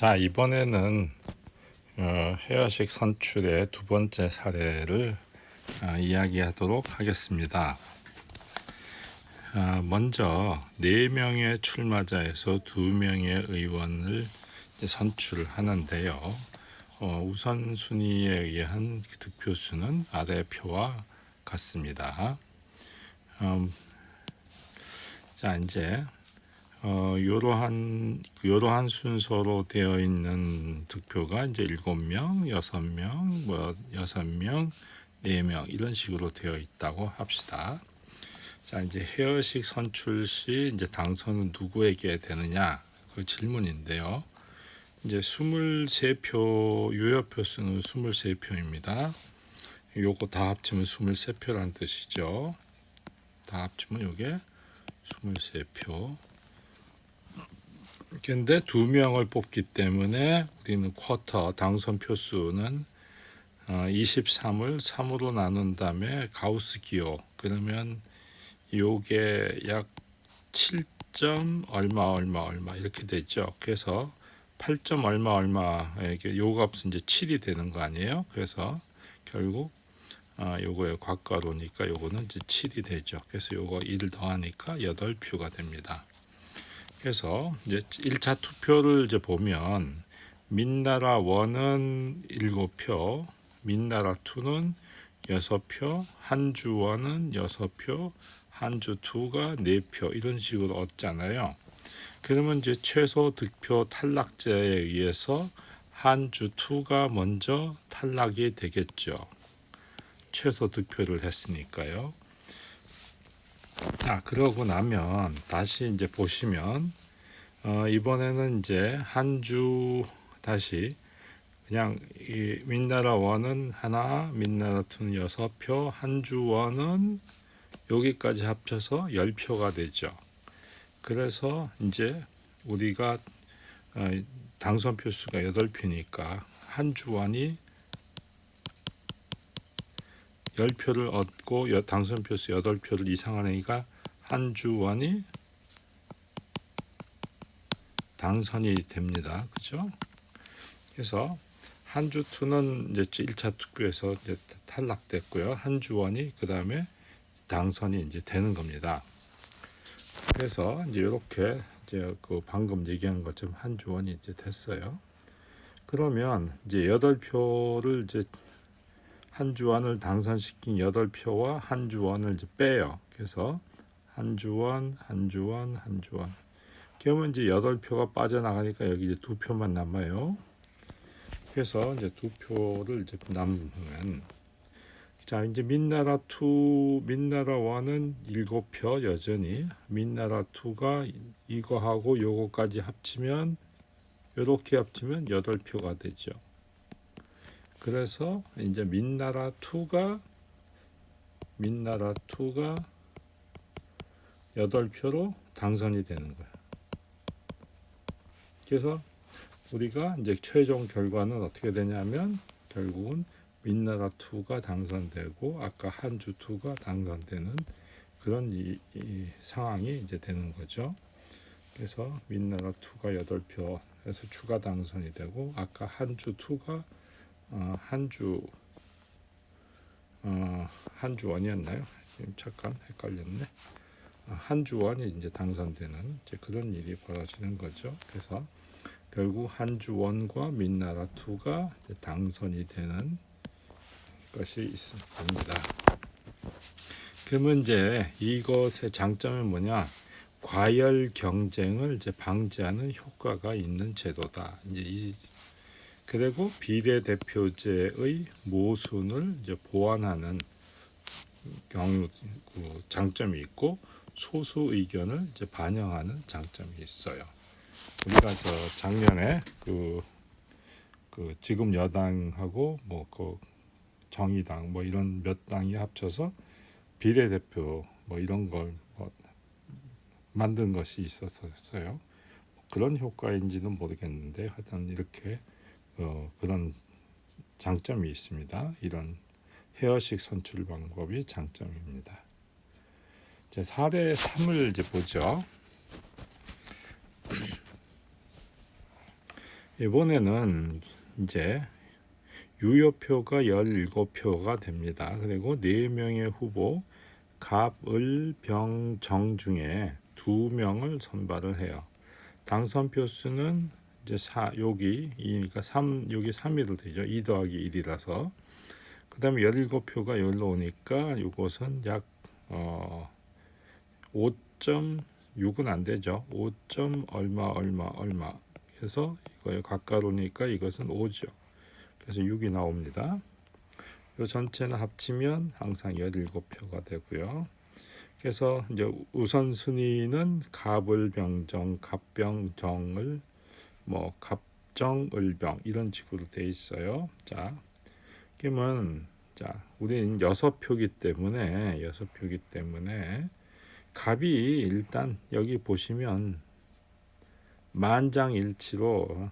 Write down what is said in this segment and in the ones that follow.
자, 이번에는 헤어식 선출의 두 번째 사례를 이야기하도록 하겠습니다. 먼저 4명의 출마자에서 2명의 의원을 선출을 하는데요. 우선순위에 의한 득표수는 아래 표와 같습니다. 자, 이제 이러한 순서로 되어 있는 득표가 이제 7명, 6명, 6명, 4명 이런 식으로 되어 있다고 합시다. 자, 이제 헤어식 선출 시 이제 당선은 누구에게 되느냐? 그 질문인데요. 이제 23표, 유효표 수는 23표입니다. 요거 다 합치면 23표란 뜻이죠. 다 합치면 요게 23표. 근데 2명을 뽑기 때문에 우리는 쿼터 당선 표수는 23을 3으로 나눈 다음에 가우스 기호 그러면 요게 약 7점 얼마 이렇게 되죠. 그래서 8점 얼마에게 요 값은 이제 7이 되는 거 아니에요. 그래서 결국 요거의 곽가로니까 요거는 이제 7이 되죠. 그래서 요거 1 더하니까 8표가 됩니다. 그래서 이제 1차 투표를 이제 보면 민나라 1은 7표, 민나라 2는 6표, 한주 1은 6표, 한주 2가 4표 이런 식으로 얻잖아요. 그러면 이제 최소 득표 탈락자에 의해서 한주 2가 먼저 탈락이 되겠죠. 최소 득표를 했으니까요. 그러고 나면 다시 이제 보시면 이번에는 이제 한주 다시 그냥 이 민나라 1은 하나, 민나라 2는 6표, 한주 1은 여기까지 합쳐서 10표가 되죠. 그래서 이제 우리가 당선 표수가 8표니까 한주 1이 10표를 얻고 당선 표수 8표를 이상하니까 한주 1이 당선이 됩니다. 그죠? 그래서 한주 2는 이제 1차 투표에서 이제 탈락됐고요. 한주 1이 그 다음에 당선이 이제 되는 겁니다. 그래서 이제 이렇게 이제 그 방금 얘기한 것처럼 한주 1이 이제 됐어요. 그러면 이제 8표를 이제 한주 1을 당선시킨 8표와 한주 1을 이제 빼요. 그래서 한주 1, 한주 1, 한주 1. 그러면 이제 8표가 빠져나가니까 여기 이제 2표만 남아요. 그래서 이제 2표를 이제 남으면 자, 이제 민나라 2, 민나라 1은 7표 여전히 민나라 2가 이거하고 요거까지 합치면 요렇게 합치면 8표가 되죠. 그래서 이제 민나라 2가 8표로 당선이 되는 거예요. 그래서 우리가 이제 최종 결과는 어떻게 되냐면 결국은 민나라 2가 당선되고 아까 한주 2가 당선되는 그런 이 상황이 이제 되는 거죠. 그래서 민나라 2가 8표에서 추가 당선이 되고 아까 한주 2가 한주 1이었나요? 지금 잠깐 헷갈렸네. 한주 1이 이제 당선되는 이제 그런 일이 벌어지는 거죠. 그래서 결국 한주 1과 민나라 2가 당선이 되는 것이 있습니다. 그러면 이제 이것의 장점은 뭐냐? 과열 경쟁을 이제 방지하는 효과가 있는 제도다. 이제 그리고 비례대표제의 모순을 이제 보완하는 경우 장점이 있고 소수 의견을 이제 반영하는 장점이 있어요. 우리가 작년에 그 지금 여당하고 그 정의당 이런 몇 당이 합쳐서 비례대표 이런 걸 만든 것이 있었어요. 그런 효과인지는 모르겠는데 하여튼 이렇게 그런 장점이 있습니다. 이런 헤어식 선출 방법이 장점입니다. 자, 사례 3을 이제 보죠. 이번에는 이제 유효표가 17표가 됩니다. 그리고 4명의 후보 갑, 을, 병, 정 중에 2명을 선발을 해요. 당선표 수는 이제 여기 2니까 3, 여기 3이로 되죠. 2 더하기 1이라서. 그 다음에 17표가 여기로 오니까 이것은 약 5.6은 안 되죠. 5. 얼마 해서 이거에 가까우니까 이것은 5죠. 그래서 6이 나옵니다. 이 전체는 합치면 항상 17표가 되고요. 그래서 이제 우선순위는 갑을병정, 갑병정을 뭐 갑정을병 이런 식으로 돼 있어요. 자, 그러면 자, 우리는 6표기 때문에 갑이 일단 여기 보시면 만장일치로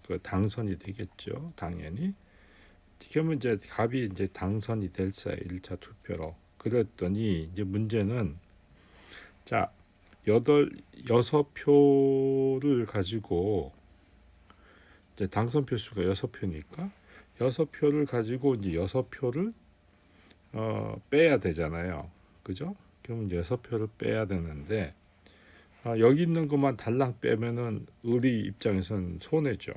그 당선이 되겠죠. 당연히. 그러면 이제 갑이 이제 당선이 됐어요. 1차 투표로. 그랬더니 이제 문제는 자, 6표를 가지고 이제 당선표 수가 6표니까 6표를 가지고 이제 6표를 빼야 되잖아요. 그죠? 그럼 이제 6표를 빼야 되는데 여기 있는 것만 달랑 빼면은 의리 입장에서는 손해죠.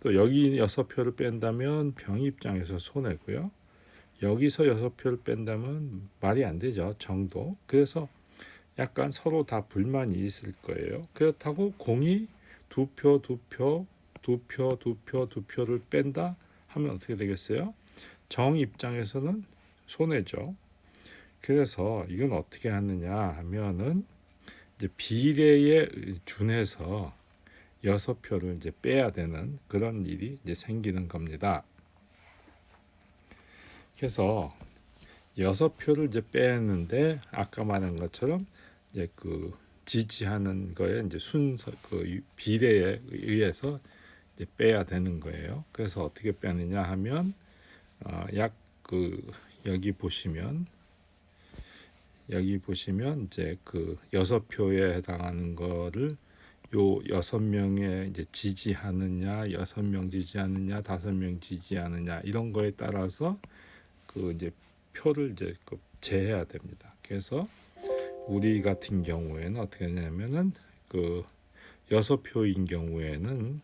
또 여기 6표를 뺀다면 병 입장에서 손해고요. 여기서 6표를 뺀다면 말이 안 되죠. 정도. 그래서 약간 서로 다 불만이 있을 거예요. 그렇다고 공이 2표를 뺀다 하면 어떻게 되겠어요? 정 입장에서는 손해죠. 그래서 이건 어떻게 하느냐 하면은 이제 비례에 준해서 6표를 이제 빼야 되는 그런 일이 이제 생기는 겁니다. 그래서 6표를 이제 빼는데 아까 말한 것처럼 이제 그 지지하는 거에 이제 순서 그 비례에 의해서 이제 빼야 되는 거예요. 그래서 어떻게 빼느냐 하면 약 그 여기 보시면 이제 그 6표에 해당하는 거를 요 6명에 이제 지지하느냐, 6명 지지하느냐, 5명 지지하느냐 이런 거에 따라서 그 이제 표를 이제 그 재해야 됩니다. 그래서 우리 같은 경우에는 어떻게 하냐면은 그 6표인 경우에는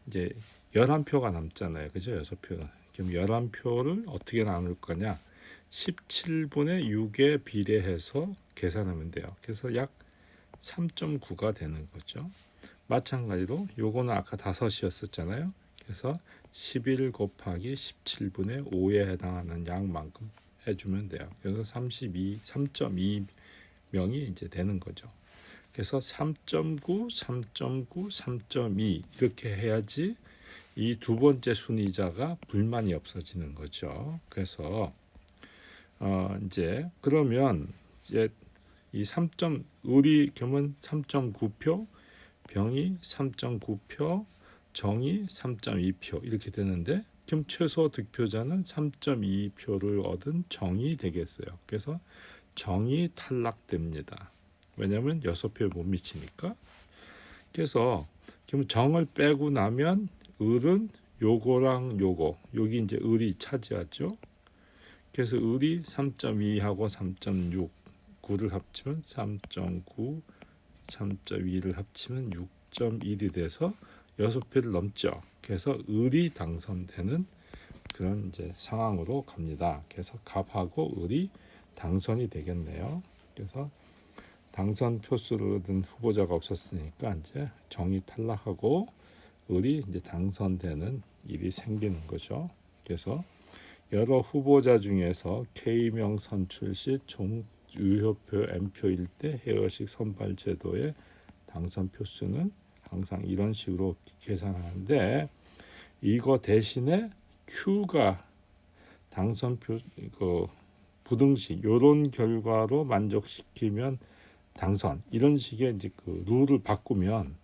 이제 11표가 남잖아요. 그죠? 6표는. 그럼 11표를 어떻게 나눌 거냐? 17분의 6에 비례해서 계산하면 돼요. 그래서 약 3.9가 되는 거죠. 마찬가지로 요거는 아까 5이었었잖아요. 그래서 11 곱하기 17분의 5에 해당하는 양만큼 해주면 돼요. 그래서 3.2명이 이제 되는 거죠. 그래서 3.9, 3.2 이렇게 해야지 이 두 번째 순위자가 불만이 없어지는 거죠. 그래서 이제 그러면 이제 이 우리 겸은 3.9표, 병이 3.9표, 정이 3.2표 이렇게 되는데 그럼 최소 득표자는 3.2표를 얻은 정이 되겠어요. 그래서 정이 탈락됩니다. 왜냐하면 6표에 못 미치니까. 그래서 그럼 정을 빼고 나면 을은 요거랑 요거 여기 이제 을이 차지하죠. 그래서 을이 3.2하고 3.6 9를 합치면 3.9 3.2를 합치면 6.1이 돼서 6표를 넘죠. 그래서 을이 당선되는 그런 이제 상황으로 갑니다. 그래서 갑하고 을이 당선이 되겠네요. 그래서 당선 표수를 얻은 후보자가 없었으니까 이제 정이 탈락하고 을이 이제 당선되는 일이 생기는 거죠. 그래서 여러 후보자 중에서 K명 선출 시 총 유효표 N표일 때 헤어식 선발 제도의 당선 표수는 항상 이런 식으로 계산하는데 이거 대신에 Q가 당선표 그 부등식 이런 결과로 만족시키면 당선 이런 식의 이제 그 룰을 바꾸면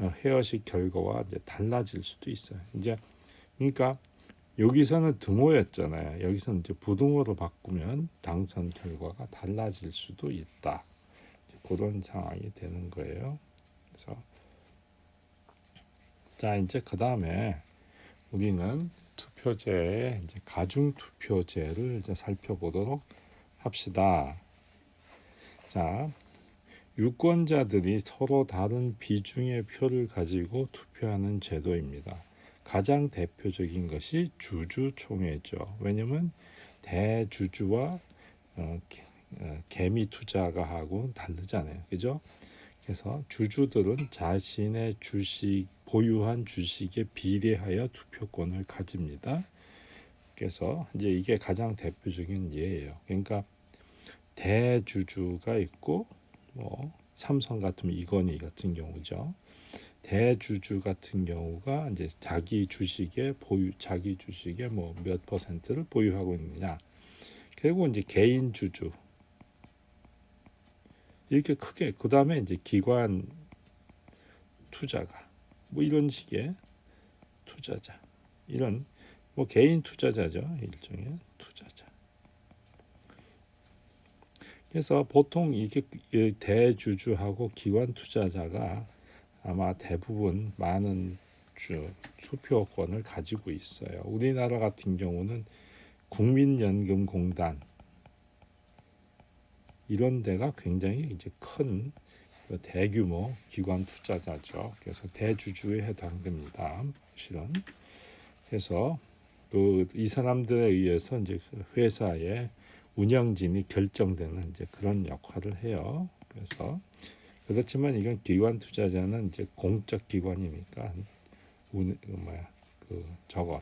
헤어식 결과와 이제 달라질 수도 있어요. 이제 그러니까 여기서는 등호였잖아요. 여기서는 이제 부등호로 바꾸면 당선 결과가 달라질 수도 있다. 그런 상황이 되는 거예요. 그래서 자, 이제 그 다음에 우리는 투표제의 이제 가중 투표제를 이제 살펴보도록 합시다. 자, 유권자들이 서로 다른 비중의 표를 가지고 투표하는 제도입니다. 가장 대표적인 것이 주주총회죠. 왜냐면 대주주와 개미 투자가 하고 다르잖아요. 그죠? 그래서 주주들은 자신의 보유한 주식에 비례하여 투표권을 가집니다. 그래서 이제 이게 가장 대표적인 예예요. 그러니까 대주주가 있고 뭐 삼성 같으면 이건희 같은 경우죠. 대주주 같은 경우가 이제 자기 주식의 뭐 몇 퍼센트를 보유하고 있느냐. 그리고 이제 개인 주주 이렇게 크게 그 다음에 이제 기관 투자가 뭐 이런 식의 투자자 이런 뭐 개인 투자자죠. 일종의 투자자. 그래서 보통 이게 대주주하고 기관 투자자가 아마 대부분 많은 투표권을 가지고 있어요. 우리나라 같은 경우는 국민연금공단 이런 데가 굉장히 이제 큰 대규모 기관 투자자죠. 그래서 대주주에 해당됩니다. 실은. 그래서 이 사람들에 의해서 이제 회사의 운영진이 결정되는 이제 그런 역할을 해요. 그래서 그렇지만 이건 기관 투자자는 이제 공적 기관이니까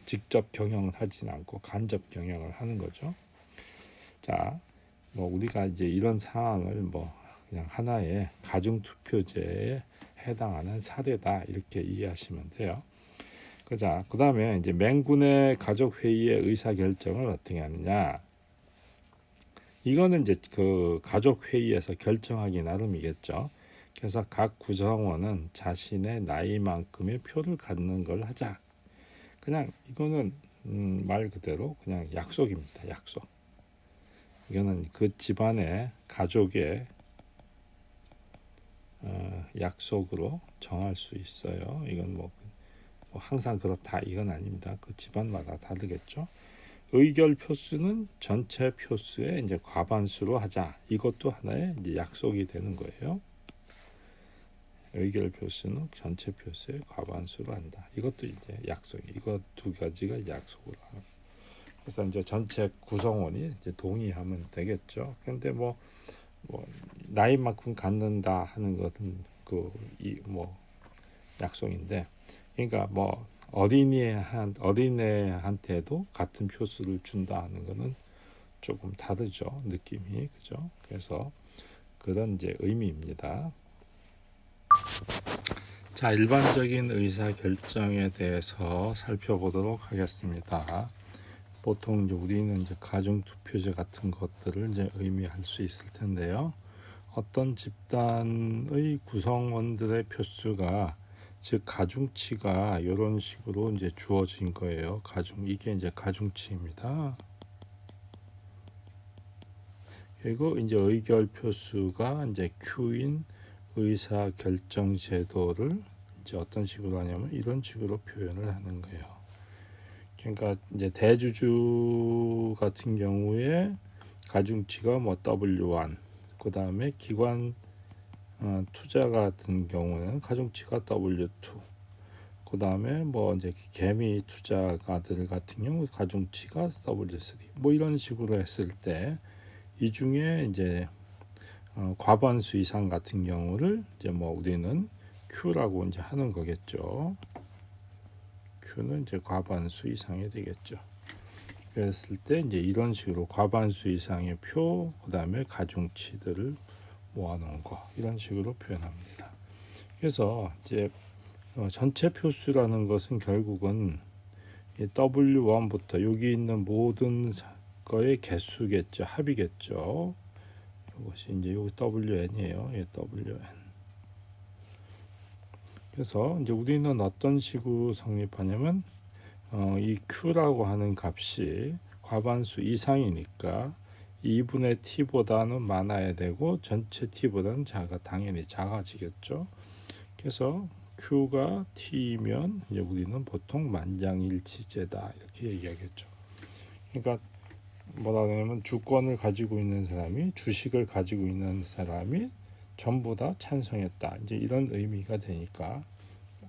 직접 경영을 하진 않고 간접 경영을 하는 거죠. 자, 뭐 우리가 이제 이런 상황을 뭐 그냥 하나의 가중 투표제에 해당하는 사례다 이렇게 이해하시면 돼요. 자, 그다음에 이제 맹군의 가족 회의의 의사 결정을 어떻게 하느냐? 이거는 이제 그 가족 회의에서 결정하기 나름이겠죠. 그래서 각 구성원은 자신의 나이만큼의 표를 갖는 걸 하자. 그냥 이거는 말 그대로 그냥 약속입니다. 약속. 이거는 그 집안의 가족의 약속으로 정할 수 있어요. 이건 뭐 항상 그렇다 이건 아닙니다. 그 집안마다 다르겠죠. 의결 표수는 전체 표수의 이제 과반수로 하자. 이것도 하나의 이제 약속이 되는 거예요. 의결 표수는 전체 표수의 과반수로 한다. 이것도 이제 약속. 이거 두 가지가 약속으로 하는. 그래서 이제 전체 구성원이 이제 동의하면 되겠죠. 근데 뭐 나이만큼 갖는다 하는 것은 뭐 약속인데, 그러니까 뭐 어린애한테도 같은 표수를 준다 하는 것은 조금 다르죠. 느낌이. 그죠? 그래서 그런 이제 의미입니다. 자, 일반적인 의사 결정에 대해서 살펴보도록 하겠습니다. 보통 이제 우리는 이제 가중 투표제 같은 것들을 이제 의미할 수 있을 텐데요. 어떤 집단의 구성원들의 표수가 즉 가중치가 이런 식으로 이제 주어진 거예요. 이게 이제 가중치입니다. 그리고 이제 의결 표수가 이제 Q인 의사 결정 제도를 이제 어떤 식으로 하냐면 이런 식으로 표현을 하는 거예요. 그러니까 이제 대주주 같은 경우에 가중치가 뭐 W1, 그 다음에 기관 투자 같은 경우는 가중치가 W2, 그 다음에 뭐 이제 개미 투자가들 같은 경우 가중치가 W3, 뭐 이런 식으로 했을 때 이 중에 이제 과반수 이상 같은 경우를 이제 뭐 우리는 Q라고 이제 하는 거겠죠. Q는 이제 과반수 이상이 되겠죠. 그랬을 때 이제 이런 식으로 과반수 이상의 표, 그 다음에 가중치들을 모아놓은 거 이런 식으로 표현합니다. 그래서 이제 전체 표수라는 것은 결국은 W1부터 여기 있는 모든 거의 개수겠죠, 합이겠죠. 이것이 이제 여기 WN이에요. WN. 그래서 이제 우리는 어떤 식으로 성립하냐면 이 Q라고 하는 값이 과반수 이상이니까 2분의 T보다는 많아야 되고 전체 T보다는 당연히 작아지겠죠. 그래서 Q가 T면 이제 우리는 보통 만장일치제다 이렇게 얘기하겠죠. 그러니까 뭐라 그러냐면 주권을 가지고 있는 사람이 주식을 가지고 있는 사람이 전부 다 찬성했다. 이제 이런 의미가 되니까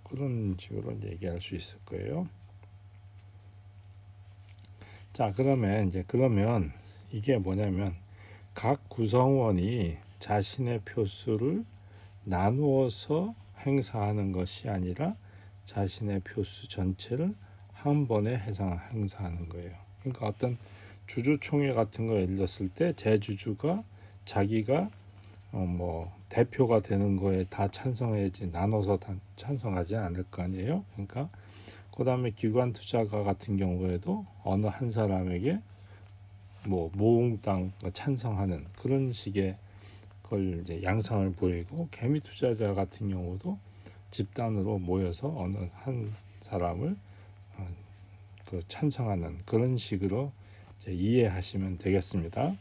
그런 식으로 얘기할 수 있을 거예요. 자, 그러면 이게 뭐냐면 각 구성원이 자신의 표수를 나누어서 행사하는 것이 아니라 자신의 표수 전체를 한 번에 행사하는 거예요. 그러니까 어떤 주주총회 같은 거 열렸을 때 대주주가 자기가 대표가 되는 거에 다 찬성해야지 나눠서 다 찬성하지 않을 거 아니에요. 그러니까 그다음에 기관 투자가 같은 경우에도 어느 한 사람에게 모응당 찬성하는 그런 식의 걸 이제 양상을 보이고, 개미 투자자 같은 경우도 집단으로 모여서 어느 한 사람을 찬성하는 그런 식으로 이제 이해하시면 되겠습니다.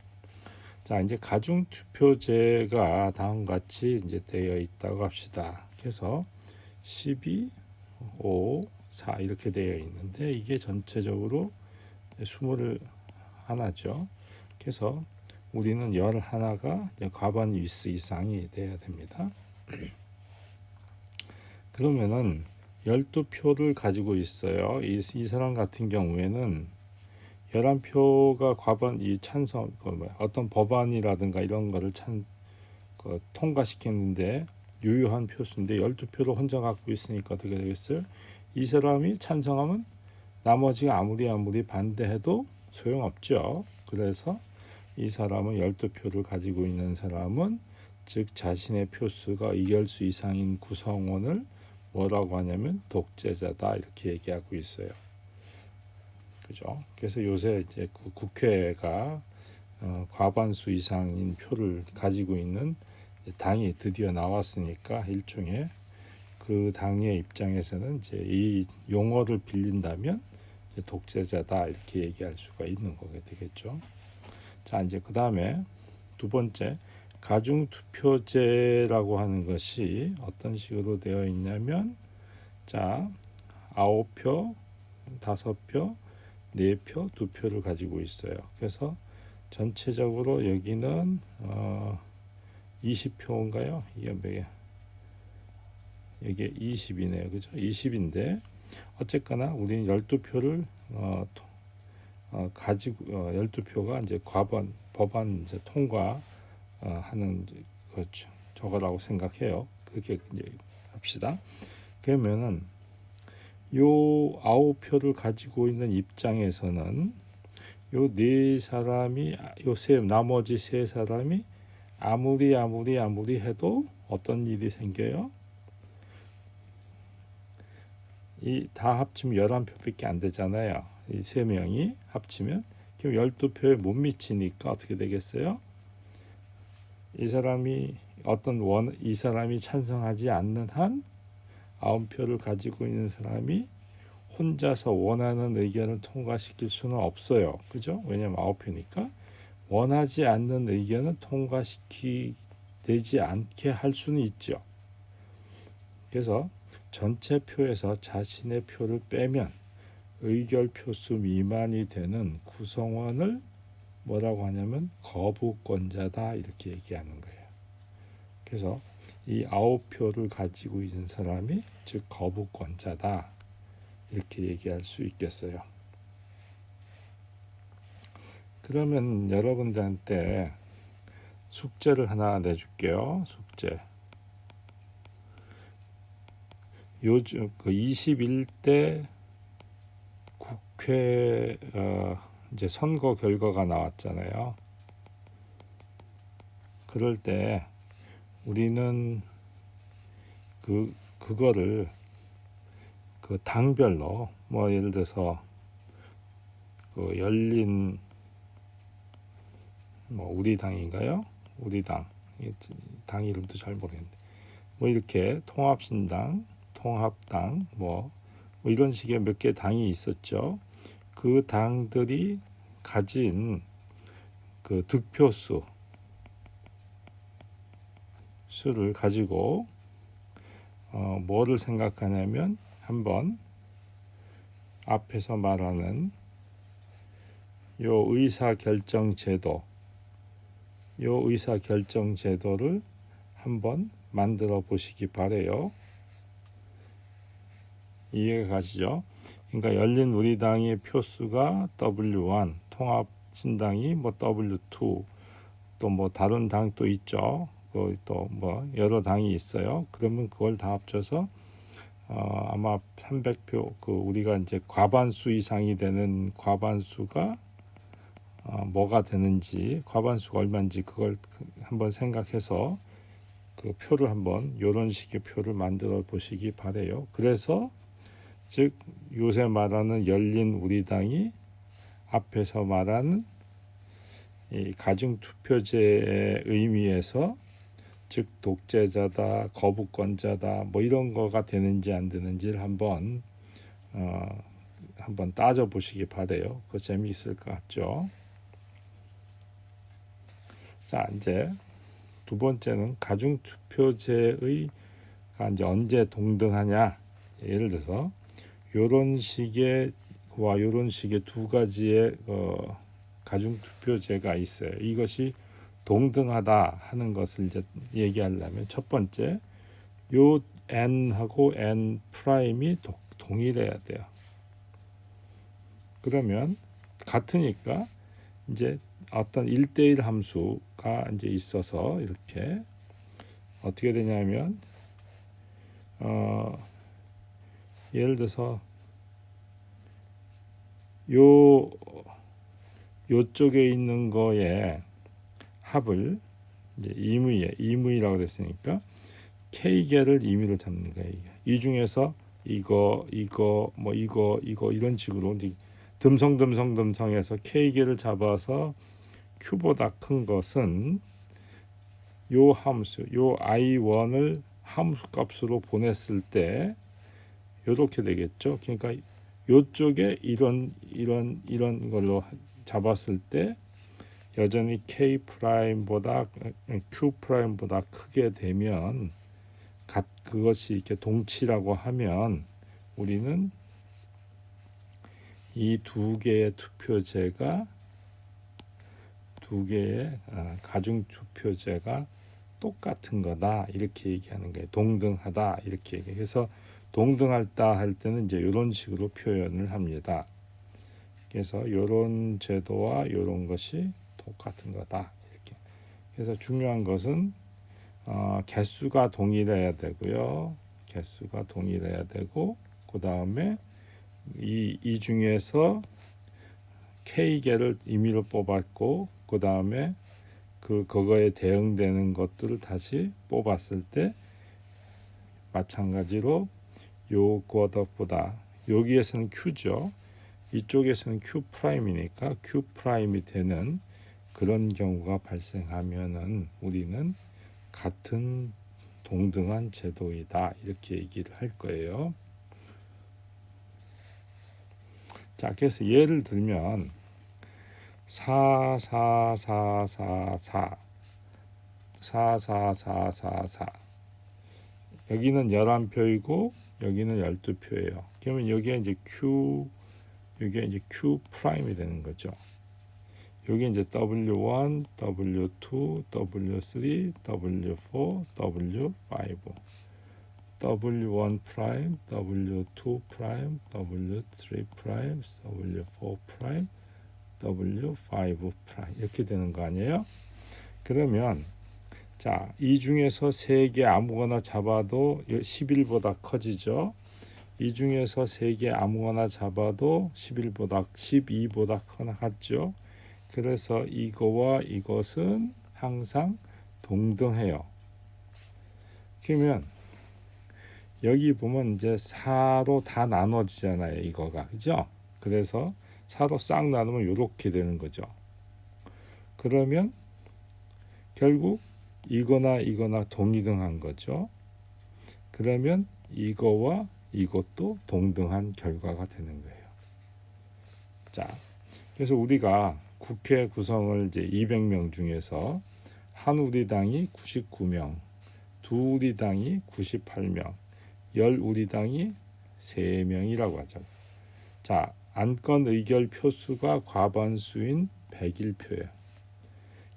자, 이제 가중 투표제가 다음과 같이 이제 되어 있다고 합시다. 그래서 12, 5, 4 이렇게 되어 있는데 이게 전체적으로 21죠. 그래서 우리는 11가 과반 위스 이상이 돼야 됩니다. 그러면은 12표를 가지고 있어요. 이 사람 같은 경우에는 11표가 과반 이 찬성 어떤 법안이라든가 이런 거를 통과시켰는데 유효한 표수인데 12표를 혼자 갖고 있으니까 어떻게 되겠어요? 이 사람이 찬성하면 나머지가 아무리 반대해도 소용없죠. 그래서 이 사람은 12표를 가지고 있는 사람은 즉 자신의 표수가 이결수 이상인 구성원을 뭐라고 하냐면 독재자다 이렇게 얘기하고 있어요. 그죠? 그래서 요새 이제 국회가 과반수 이상인 표를 가지고 있는 당이 드디어 나왔으니까 일종의 그 당의 입장에서는 이제 이 용어를 빌린다면 독재자다 이렇게 얘기할 수가 있는 거게 되겠죠. 자, 이제 그 다음에 두 번째 가중 투표제라고 하는 것이 어떤 식으로 되어 있냐면, 자, 9표, 5표, 4표, 2표를 가지고 있어요. 그래서 전체적으로 여기는 20표인가요? 이게 20이네요. 그죠? 20인데 어쨌거나 우리는 12표를 가지고 12표가 이제 법안 이제 통과하는 저거라고 생각해요. 그렇게 이제 합시다. 그러면은 요 9표를 가지고 있는 입장에서는 요 네 사람이 나머지 세 사람이 아무리 해도 어떤 일이 생겨요? 이 다 합치면 11표밖에 안 되잖아요. 이 세 명이 합치면 그럼 12표에 못 미치니까 어떻게 되겠어요? 이 사람이 이 사람이 찬성하지 않는 한 9표를 가지고 있는 사람이 혼자서 원하는 의견을 통과시킬 수는 없어요. 그죠? 왜냐하면 9표니까 원하지 않는 의견을 통과시키지 않게 할 수는 있죠. 그래서 전체 표에서 자신의 표를 빼면 의결표수 미만이 되는 구성원을 뭐라고 하냐면 거부권자다 이렇게 얘기하는 거예요. 그래서 이 9표를 가지고 있는 사람이 즉 거부권자다 이렇게 얘기할 수 있겠어요. 그러면 여러분들한테 숙제를 하나 내줄게요. 숙제. 요즘 그 21대 국회 이제 선거 결과가 나왔잖아요. 그럴 때 우리는 그거를 그 당별로 예를 들어서 그 열린 우리 당인가요? 우리 당 이름도 잘 모르겠는데 이렇게 통합신당, 통합당 이런 식의 몇 개 당이 있었죠. 그 당들이 가진 그 득표수를 가지고 뭐를 생각하냐면 한번 앞에서 말하는 요 의사결정 제도를 한번 만들어 보시기 바래요. 이해가 가시죠? 그러니까 열린 우리당의 표수가 W1, 통합신당이 뭐 W2, 또 뭐 다른 당 또 있죠. 또 뭐 여러 당이 있어요. 그러면 그걸 다 합쳐서 아마 300표 우리가 이제 과반수 이상이 되는 과반수가 뭐가 되는지, 과반수가 얼마인지 그걸 한번 생각해서 그 표를 한번 이런 식의 표를 만들어 보시기 바래요. 그래서 즉 요새 말하는 열린 우리당이 앞에서 말하는 이 가중투표제의 의미에서 즉 독재자다, 거부권자다, 뭐 이런 거가 되는지 안 되는지를 한번 따져 보시기 바래요. 그거 재미있을 것 같죠? 자, 이제 두 번째는 가중투표제의가 이제 언제 동등하냐? 예를 들어서 요런 식의 두 가지의 가중투표제가 있어요. 이것이 동등하다 하는 것을 이제 얘기하려면 첫 번째, 요 n하고 n 프라임이 동일해야 돼요. 그러면 같으니까 이제 어떤 1대1 함수가 이제 있어서 이렇게 어떻게 되냐면 예를 들어서 요쪽에 있는 거에 합을 이제 임의라고 됐으니까 K개를 임의로 잡는 거예요. 이 중에서 이거 이런 식으로 이제 듬성해서 K개를 잡아서 Q보다 큰 것은 요 함수, 요 I1을 함수 값으로 보냈을 때 이렇게 되겠죠. 그러니까 요쪽에 이런 걸로 잡았을 때 여전히 K 프라임보다 Q 프라임보다 크게 되면 그것이 이렇게 동치라고 하면 우리는 이 두 개의 가중 투표제가 똑같은 거다 이렇게 얘기하는 거예요. 동등하다 이렇게 얘기해서 동등하다 할 때는 이제 이런 식으로 표현을 합니다. 그래서 이런 제도와 이런 것이 똑같은 거다 이렇게. 그래서 중요한 것은 개수가 동일해야 되고요. 개수가 동일해야 되고 그 다음에 이 중에서 K개를 임의로 뽑았고 그 다음에 그거에 대응되는 것들을 다시 뽑았을 때 마찬가지로 요거보다 여기에서는 Q죠. 이쪽에서는 Q 프라임이니까 Q 프라임이 되는 그런 경우가 발생하면은 우리는 같은 동등한 제도이다 이렇게 얘기를 할 거예요. 자, 그래서 예를 들면 4 여기는 11표이고 여기는 12표예요. 그러면 여기에 이제 Q 프라임이 되는 거죠. 여기 이제 W1, W2, W3, W4, W5 W1 프라임, W2 프라임, W3 프라임, W4 프라임, W5 프라임 이렇게 되는 거 아니에요? 그러면 자, 이 중에서 세 개 아무거나 잡아도 11보다 커지죠. 이 중에서 세 개 아무거나 잡아도 12보다 같죠. 그래서 이거와 이것은 항상 동등해요. 그러면 여기 보면 이제 4로 다 나눠지잖아요. 이거가. 그죠? 그래서 4로 싹 나누면 이렇게 되는 거죠. 그러면 결국 이거나 동등한 거죠. 그러면 이거와 이것도 동등한 결과가 되는 거예요. 자, 그래서 우리가 국회 구성을 이제 200명 중에서 한우리당이 99명, 두우리당이 98명, 열우리당이 3명이라고 하죠. 자, 안건 의결 표수가 과반수인 101표예요.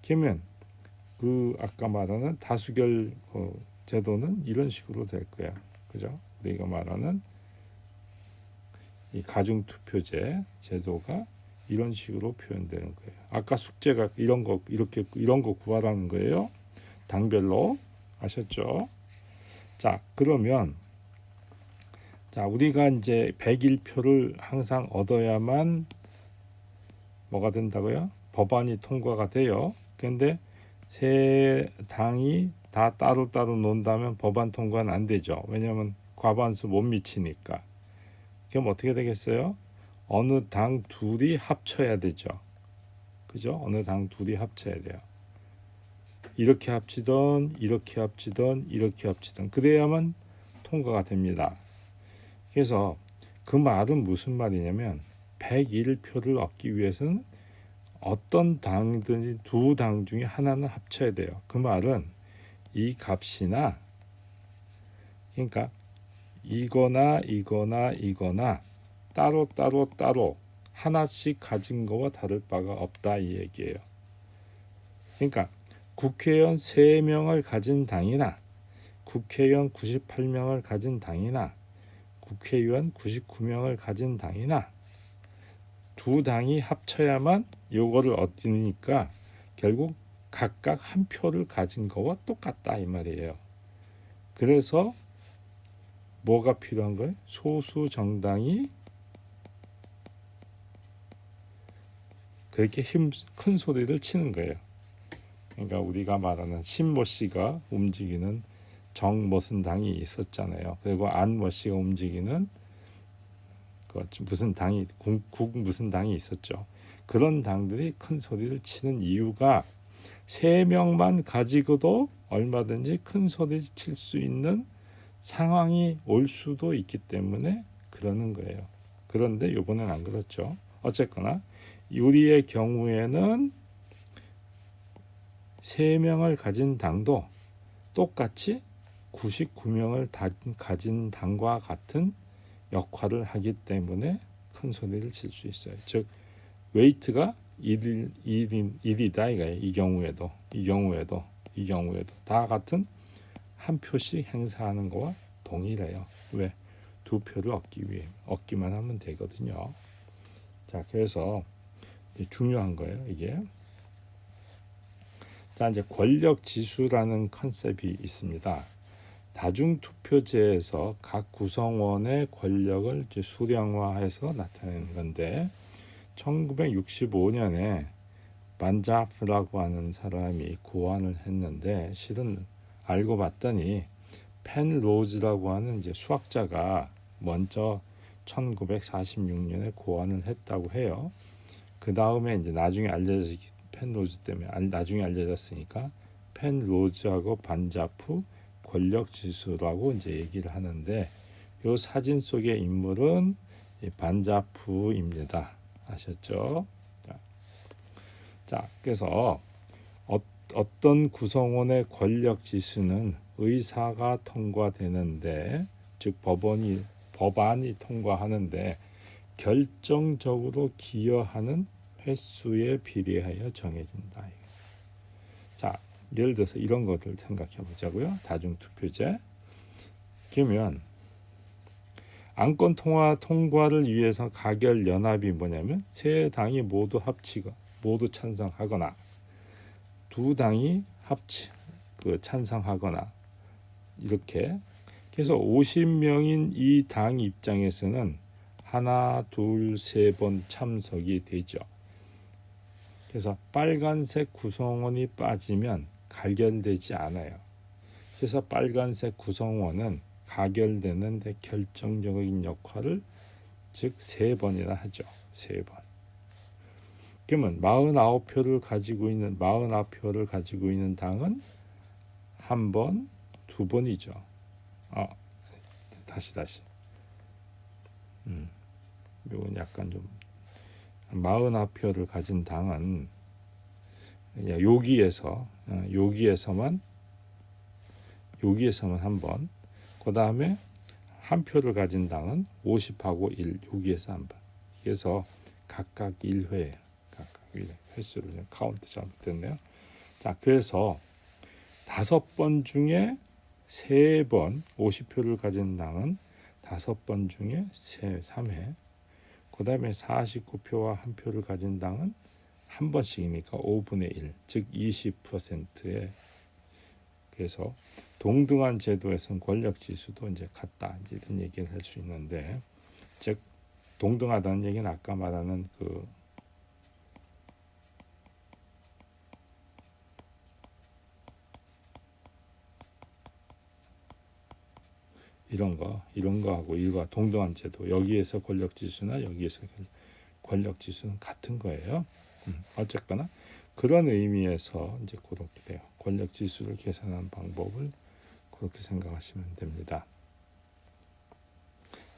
그러면 그 아까 말하는 다수결 제도는 이런 식으로 될 거야. 그죠? 우리가 말하는 이 가중투표제 제도가 이런 식으로 표현되는 거예요. 아까 숙제가 이런 거 구하라는 거예요. 당별로. 아셨죠? 자, 그러면 자, 우리가 이제 101표를 항상 얻어야만 뭐가 된다고요? 법안이 통과가 돼요. 그런데 세 당이 다 따로따로 논다면 법안 통과는 안 되죠. 왜냐하면 과반수 못 미치니까. 그럼 어떻게 되겠어요? 어느 당 둘이 합쳐야 되죠. 그죠? 어느 당 둘이 합쳐야 돼요. 이렇게 합치던 이렇게 합치던 이렇게 합치던 그래야만 통과가 됩니다. 그래서 그 말은 무슨 말이냐면 101표를 얻기 위해서는 어떤 당들이 두 당 중에 하나는 합쳐야 돼요. 그 말은 이 값이나 그러니까 이거나 따로 하나씩 가진 거와 다를 바가 없다 이 얘기예요. 그러니까 국회의원 3명을 가진 당이나 국회의원 98명을 가진 당이나 국회의원 99명을 가진 당이나 두 당이 합쳐야만 요거를 얻으니까 결국 각각 한 표를 가진 거와 똑같다 이 말이에요. 그래서 뭐가 필요한 거예요? 소수 정당이 그렇게 큰 소리를 치는 거예요. 그러니까 우리가 말하는 신모 씨가 움직이는 정 무슨 당이 있었잖아요. 그리고 안모 씨가 움직이는 그 무슨 당이 국 무슨 당이 있었죠. 그런 당들이 큰 소리를 치는 이유가 3명만 가지고도 얼마든지 큰 소리 칠 수 있는 상황이 올 수도 있기 때문에 그러는 거예요. 그런데 이번엔 안 그렇죠. 어쨌거나 우리의 경우에는 3명을 가진 당도 똑같이 99명을 가진 당과 같은 역할을 하기 때문에 큰 소리를 칠 수 있어요. 즉 웨이트가 1이다 이거예요. 이 경우에도 다 같은 한 표씩 행사하는 거와 동일해요. 왜? 2표를 얻기만 하면 되거든요. 자, 그래서 중요한 거예요, 이게. 자, 이제 권력 지수라는 컨셉이 있습니다. 다중투표제에서 각 구성원의 권력을 이제 수량화해서 나타내는 건데 1965년에 반자프라고 하는 사람이 고안을 했는데 실은 알고 봤더니 펜 로즈라고 하는 이제 수학자가 먼저 1946년에 고안을 했다고 해요. 그 다음에 이제 나중에 펜 로즈 때문에 나중에 알려졌으니까 펜 로즈하고 반자프 권력 지수라고 이제 얘기를 하는데 이 사진 속의 인물은 반자프입니다. 아셨죠? 자, 그래서 어떤 구성원의 권력 지수는 의사가 통과되는데 즉 법안이 통과하는데 결정적으로 기여하는 횟수에 비례하여 정해진다. 자, 예를 들어서 이런 것들 생각해 보자고요. 다중투표제. 그러면 안건 통과를 위해서 가결 연합이 뭐냐면 세 당이 모두 찬성하거나 두 당이 찬성하거나 이렇게 그래서 50명인 이 당 입장에서는 하나, 둘, 세 번 참석이 되죠. 그래서 빨간색 구성원이 빠지면 가결되지 않아요. 그래서 빨간색 구성원은 가결되는 데 결정적인 역할을 즉 3번이나 하죠. 3번. 그러면 49표를 가지고 있는 당은 한 번, 2번이죠. 다시. 이건 약간 좀 49표를 가진 당은 여기에서만 한 번. 그 다음에 한 표를 가진 당은 50하고 1 여기에서 한 번. 그래서 각각 1회예요. 각각 1회. 횟수를 카운트 잘못됐네요. 자, 그래서 5번 중에 3번 50표를 가진 당은 5번 중에 3회. 그 다음에 49표와 1표를 가진 당은 한 번씩이니까 5분의 1, 즉 20%에. 그래서 동등한 제도에서는 권력 지수도 이제 같다, 이제 이런 얘기를 할 수 있는데, 즉 동등하다는 얘기는 아까 말하는 이런 거하고 이거가 동등한 제도, 여기에서 권력 지수나 여기에서 권력 지수는 같은 거예요. 어쨌거나 그런 의미에서 이제 그렇게 돼요. 권력 지수를 계산하는 방법을 그렇게 생각하시면 됩니다.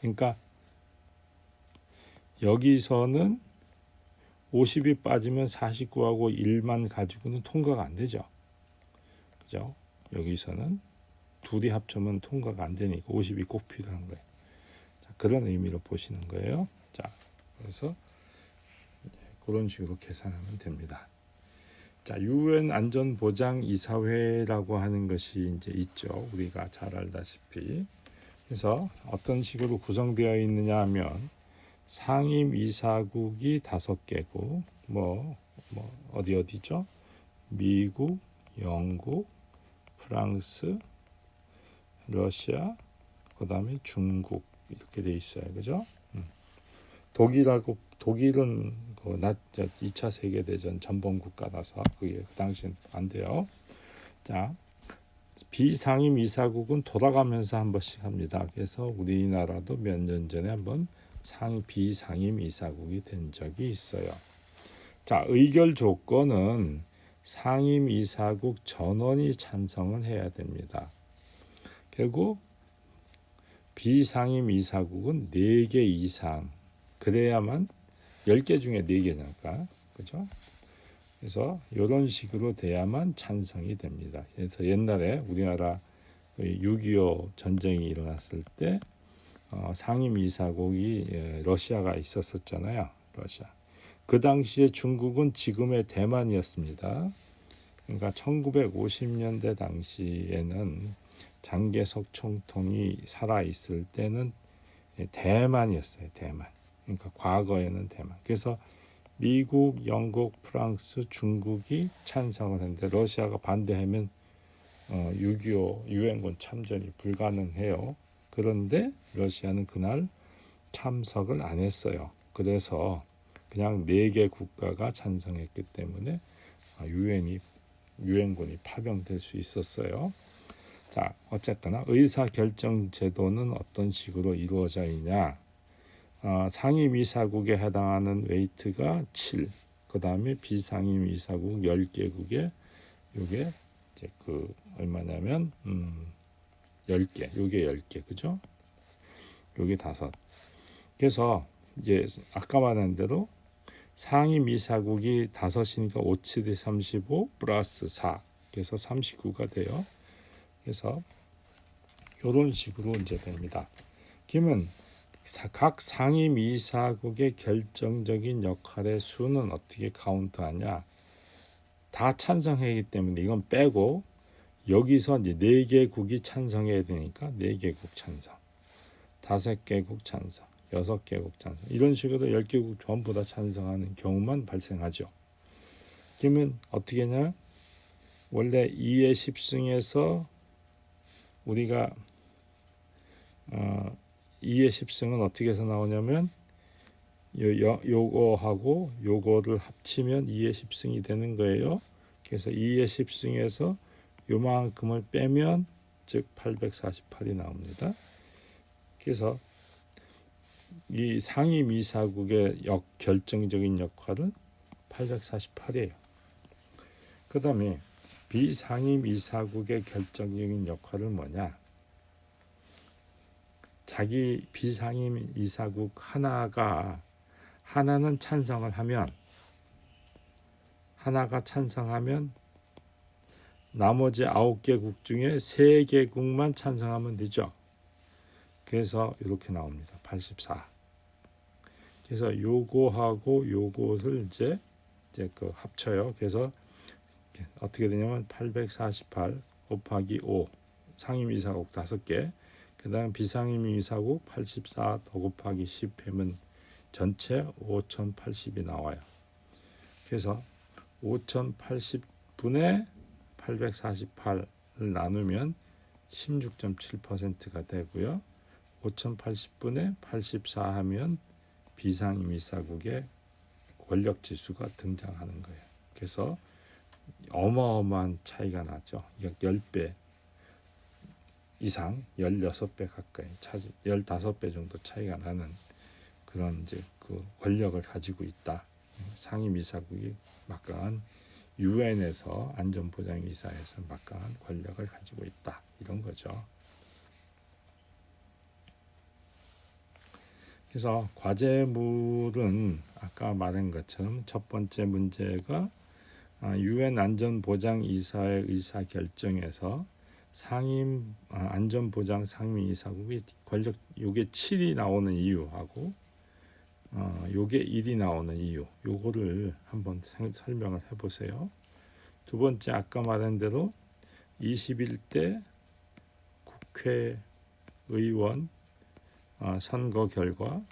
그러니까 여기서는 50이 빠지면 49하고 1만 가지고는 통과가 안 되죠. 그죠? 여기서는 둘이 합치면 통과가 안 되니까 50이 꼭 필요한 거예요. 자, 그런 의미로 보시는 거예요. 자, 그래서 그런 식으로 계산하면 됩니다. 자, UN 안전보장이사회라고 하는 것이 이제 있죠. 우리가 잘 알다시피. 그래서 어떤 식으로 구성되어 있느냐 하면 상임 이사국이 5개국, 어디죠? 미국, 영국, 프랑스, 러시아, 그다음에 중국 이렇게 돼 있어요. 그죠? 독일은 2차 세계대전 전범 국가라서 그게 그 당시엔 안 돼요. 자, 비상임 이사국은 돌아가면서 한 번씩 합니다. 그래서 우리나라도 몇 년 전에 한번 비상임 이사국이 된 적이 있어요. 자, 의결 조건은 상임 이사국 전원이 찬성을 해야 됩니다. 그리고 비상임 이사국은 4개 이상, 그래야만 10개 중에 4개니까, 그죠? 그래서 이런 식으로 돼야만 찬성이 됩니다. 그래서 옛날에 우리나라 6.25 전쟁이 일어났을 때 상임 이사국이 러시아가 있었잖아요. 러시아. 그 당시에 중국은 지금의 대만이었습니다. 그러니까 1950년대 당시에는 장개석 총통이 살아 있을 때는 대만이었어요. 대만. 그러니까 과거에는 대만. 그래서 미국, 영국, 프랑스, 중국이 찬성을 했는데 러시아가 반대하면 6.25 유엔군 참전이 불가능해요. 그런데 러시아는 그날 참석을 안 했어요. 그래서 그냥 4개 국가가 찬성했기 때문에 유엔군이 파병될 수 있었어요. 자, 어쨌거나 의사결정 제도는 어떤 식으로 이루어져 있냐? 상임 이사국에 해당하는 웨이트가 7, 그 다음에 비상임 이사국 10개국에 요게 이제 얼마냐면 10개, 요게 10개, 그죠? 요게 5. 그래서 이제 아까 말한 대로 상임 이사국이 5이니까 5, 7이 35 플러스 4, 그래서 39가 돼요. 그래서 이런 식으로 이제 됩니다. 그러면 각 상임 이사국의 결정적인 역할의 수는 어떻게 카운트하냐? 다 찬성하기 때문에 이건 빼고 여기서 이제 4개국이 찬성해야 되니까 4개국 찬성, 5개국 찬성, 6개국 찬성, 이런 식으로 10개국 전부 다 찬성하는 경우만 발생하죠. 그러면 어떻게 하냐? 원래 2의 10승에서 우리가 2의 10승은 어떻게 해서 나오냐면 요거하고 요거를 합치면 2의 10승이 되는 거예요. 그래서 2의 10승에서 요만큼을 빼면 즉 848이 나옵니다. 그래서 이 상임 이사국의 결정적인 역할은 848이에요. 그 다음에 비상임 이사국의 결정적인 역할은 뭐냐? 자기 비상임 이사국 하나는 찬성을 하면, 하나가 찬성하면 나머지 9개국 중에 3개국만 찬성하면 되죠. 그래서 이렇게 나옵니다. 84. 그래서 요거하고 요것을 이제 그 합쳐요. 그래서 어떻게 되냐면 848 곱하기 5 상임이사국 5개, 그 다음 비상임이사국 84 더 곱하기 10 하면 전체 5080이 나와요. 그래서 5080분의 848을 나누면 16.7%가 되고요. 5080분의 84 하면 비상임이사국의 권력지수가 등장하는 거예요. 그래서 어마어마한 차이가 나죠. 10배 이상, 16배 가까이, 15배 정도 차이가 나는 그런 이제 그 권력을 가지고 있다. 상임이사국이 막강한 유엔에서 안전보장이사에서 막강한 권력을 가지고 있다. 이런 거죠. 그래서 과제물은 아까 말한 것처럼 첫 번째 문제가 유엔 안전보장이사의 의사 결정에서 상임 안전보장 상임이사국이 권력 요게 7이 나오는 이유하고 요게 1이 나오는 이유, 요거를 한번 설명을 해보세요. 두 번째 아까 말한 대로 21대 국회의원 선거 결과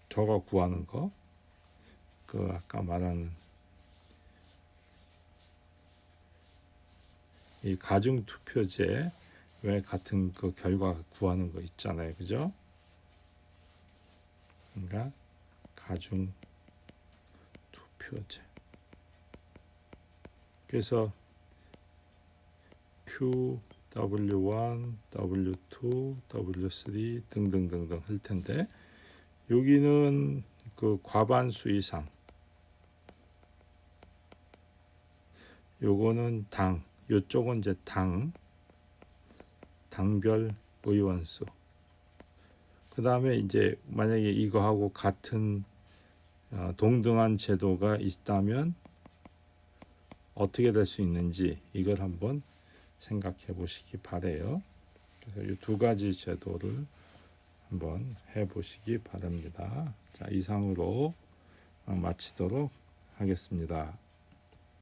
저거 구하는 거, 그 아까 말한 이 가중 투표제 왜 같은 그 결과 구하는 거 있잖아요, 그죠? 그러니까 가중 투표제. 그래서 W1, W2, W3 등등등등 할 텐데 여기는 그 과반수 이상, 요거는 당, 요쪽은 이제 당별 의원수. 그 다음에 이제 만약에 이거하고 같은 동등한 제도가 있다면 어떻게 될 수 있는지 이걸 한번 생각해 보시기 바래요. 그래서 이 두 가지 제도를 한번 해 보시기 바랍니다. 자, 이상으로 마치도록 하겠습니다.